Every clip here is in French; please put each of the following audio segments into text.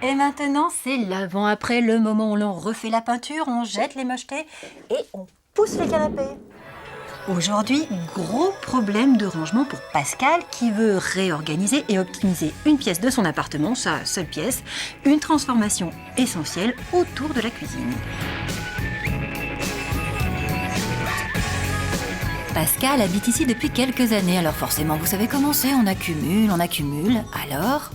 Et maintenant, c'est l'avant-après, le moment où l'on refait la peinture, on jette les mochetés et on pousse les canapés. Aujourd'hui, gros problème de rangement pour Pascal qui veut réorganiser et optimiser une pièce de son appartement, sa seule pièce, une transformation essentielle autour de la cuisine. Pascal habite ici depuis quelques années, alors forcément vous savez comment c'est, on accumule. Alors,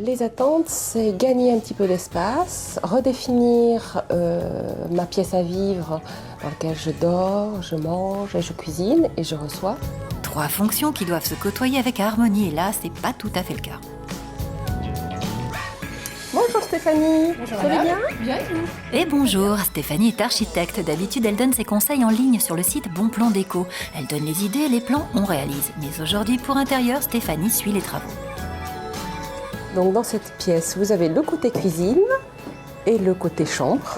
Les attentes, c'est gagner un petit peu d'espace, redéfinir ma pièce à vivre dans laquelle je dors, je mange, et je cuisine et je reçois. 3 fonctions qui doivent se côtoyer avec harmonie, et là, c'est pas tout à fait le cas. Bonjour Stéphanie, vous allez bien? Bien et vous? Et bonjour, Stéphanie est architecte. D'habitude, elle donne ses conseils en ligne sur le site Bon Plan Déco. Elle donne les idées, les plans, on réalise. Mais aujourd'hui, pour intérieur, Stéphanie suit les travaux. Donc dans cette pièce, vous avez le côté cuisine et le côté chambre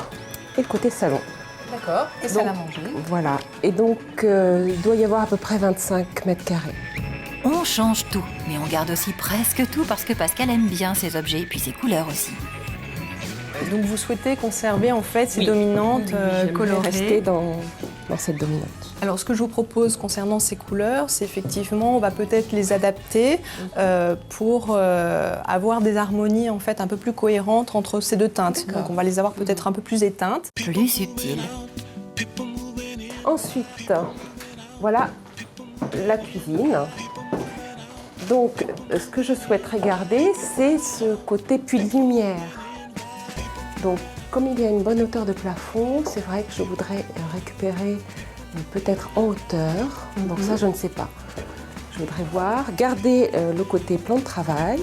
et le côté salon. D'accord. Et salle à manger. Voilà. Et donc il doit y avoir à peu près 25 mètres carrés. On change tout, mais on garde aussi presque tout parce que Pascal aime bien ses objets, puis ses couleurs aussi. Donc vous souhaitez conserver en fait ces dominantes colorées. Rester dans cette dominante. Alors ce que je vous propose concernant ces couleurs, c'est effectivement on va peut-être les adapter pour avoir des harmonies en fait un peu plus cohérentes entre ces deux teintes. Donc on va les avoir peut-être un peu plus éteintes. Plus subtil. Ensuite, voilà la cuisine. Donc ce que je souhaiterais garder, c'est ce côté puits de lumière. Donc, comme il y a une bonne hauteur de plafond, c'est vrai que je voudrais récupérer peut-être en hauteur. Donc ça, je ne sais pas. Je voudrais voir, garder le côté plan de travail.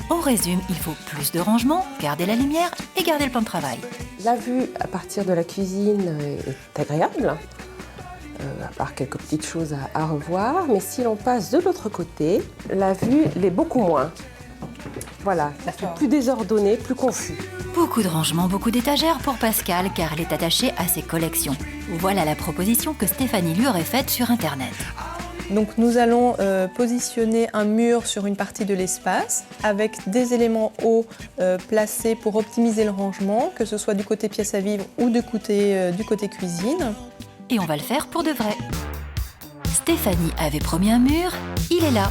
On résume, il faut plus de rangement, garder la lumière et garder le plan de travail. La vue à partir de la cuisine est agréable, à part quelques petites choses à revoir. Mais si l'on passe de l'autre côté, la vue l'est beaucoup moins. Voilà, c'est plus désordonné, plus confus. Beaucoup de rangement, beaucoup d'étagères pour Pascal, car elle est attachée à ses collections. Voilà la proposition que Stéphanie lui aurait faite sur Internet. Donc nous allons positionner un mur sur une partie de l'espace avec des éléments hauts placés pour optimiser le rangement, que ce soit du côté pièce à vivre ou du côté cuisine. Et on va le faire pour de vrai. Stéphanie avait promis un mur, il est là.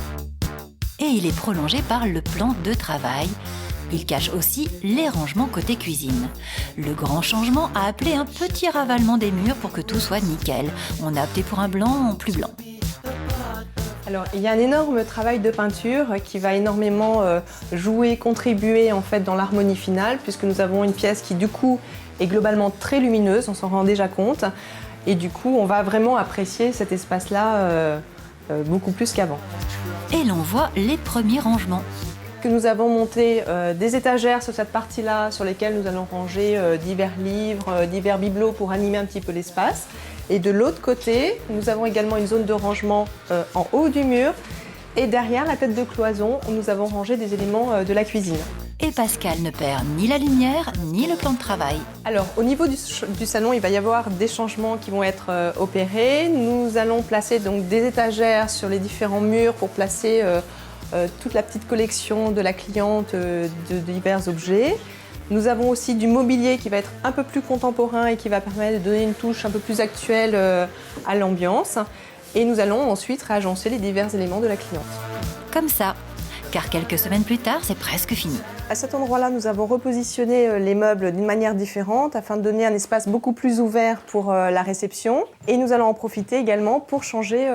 Et il est prolongé par le plan de travail. Il cache aussi les rangements côté cuisine. Le grand changement a appelé un petit ravalement des murs pour que tout soit nickel. On a opté pour un blanc en plus blanc. Alors, il y a un énorme travail de peinture qui va énormément contribuer en fait dans l'harmonie finale, puisque nous avons une pièce qui du coup est globalement très lumineuse, on s'en rend déjà compte. Et du coup, on va vraiment apprécier cet espace-là beaucoup plus qu'avant. Et l'on voit les premiers rangements. Que nous avons monté des étagères sur cette partie-là, sur lesquelles nous allons ranger divers livres, divers bibelots pour animer un petit peu l'espace. Et de l'autre côté, nous avons également une zone de rangement en haut du mur. Et derrière la tête de cloison, nous avons rangé des éléments de la cuisine. Et Pascal ne perd ni la lumière, ni le plan de travail. Alors, au niveau du salon, il va y avoir des changements qui vont être opérés. Nous allons placer donc des étagères sur les différents murs pour placer toute la petite collection de la cliente de divers objets. Nous avons aussi du mobilier qui va être un peu plus contemporain et qui va permettre de donner une touche un peu plus actuelle à l'ambiance. Et nous allons ensuite réagencer les divers éléments de la cliente. Comme ça, car quelques semaines plus tard, c'est presque fini. À cet endroit-là, nous avons repositionné les meubles d'une manière différente afin de donner un espace beaucoup plus ouvert pour la réception. Et nous allons en profiter également pour changer